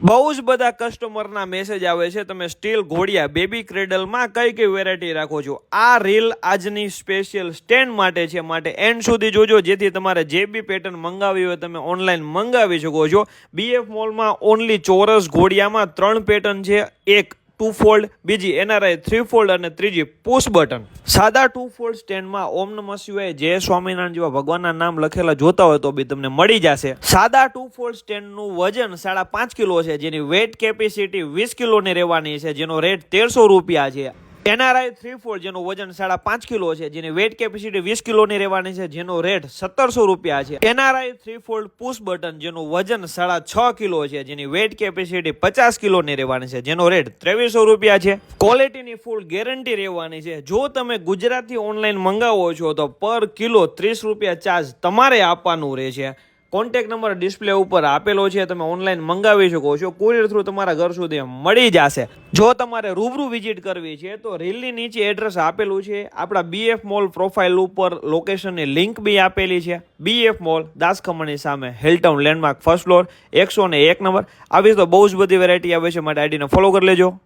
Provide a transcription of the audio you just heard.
બહુ જ બધા કસ્ટમરના મેસેજ આવે છે તમે સ્ટીલ ઘોડિયા બેબી ક્રેડલમાં કઈ વેરાયટી રાખો છો। આ રીલ આજની સ્પેશિયલ સ્ટેન્ડ માટે છે, માટે એન્ડ સુધી જોજો જેથી તમારે જે બી પેટર્ન મંગાવી હોય તમે ઓનલાઈન મંગાવી શકો છો। બીએફ મોલમાં ઓનલી ચોરસ ઘોડિયામાં 3 પેટર્ન છે, એક 2 ફોલ્ડ, બીજી એનઆરઆઈ 3 ફોલ્ડ અને ત્રીજી પુશ બટન। સાદા 2 ફોલ્ડ સ્ટેન્ડમાં ઓમ નમઃ શિવાય જય સ્વામિનારાયણ જેવા ભગવાનના નામ લખેલા જોતા હોય તો બી તમને મળી જશે। સાદા 2 ફોલ્ડ સ્ટેન્ડનું વજન 5.5 કિલો છે, જેની વેઇટ કેપેસિટી 20 કિલોની રહેવાની છે, જેનો રેટ 1300 રૂપિયા છે। એનઆરઆઈ 3 ફોલ્ડ જેનું વજન 5.5 કિલો છે, જેની વેઇટ કેપેસિટી 20 કિલોની રહેવાની છે, જેનો રેટ 1700 રૂપિયા છે। એનઆરઆઈ 3 ફોલ્ડ પુશ બટન જેનું વજન 6.5 કિલો છે, જેની વેઇટ કેપેસિટી 50 કિલોની રહેવાની છે, જેનો રેટ 2300 રૂપિયા છે। ક્વોલિટીની ફૂલ ગેરંટી રહેવાની છે। જો તમે ગુજરાતી ઓનલાઈન મંગાવો છો તો પર કિલો 30 રૂપિયા ચાર્જ તમારે આપવાનું રહેશે। કોન્ટેક્ટ નંબર ડિસ્પ્લે ઉપર આપેલો છે, તમે ઓનલાઈન મંગાવી શકો છો, કુરિયર થ્રુ તમારા ઘર સુધી મળી જશે। જો તમારે રૂબરૂ વિઝિટ કરવી છે તો રીલની નીચે એડ્રેસ આપેલું છે, આપણા બીએફ મોલ પ્રોફાઇલ ઉપર લોકેશનની લિંક બી આપેલી છે। બીએફ મોલ દાસખમણની સામે હિલટાઉન લેન્ડમાર્ક 1st ફ્લોર 101 નંબર। આવી તો બહુ જ બધી વેરાયટી આવે છે, માટે આઈડીને ફોલો કરી લેજો।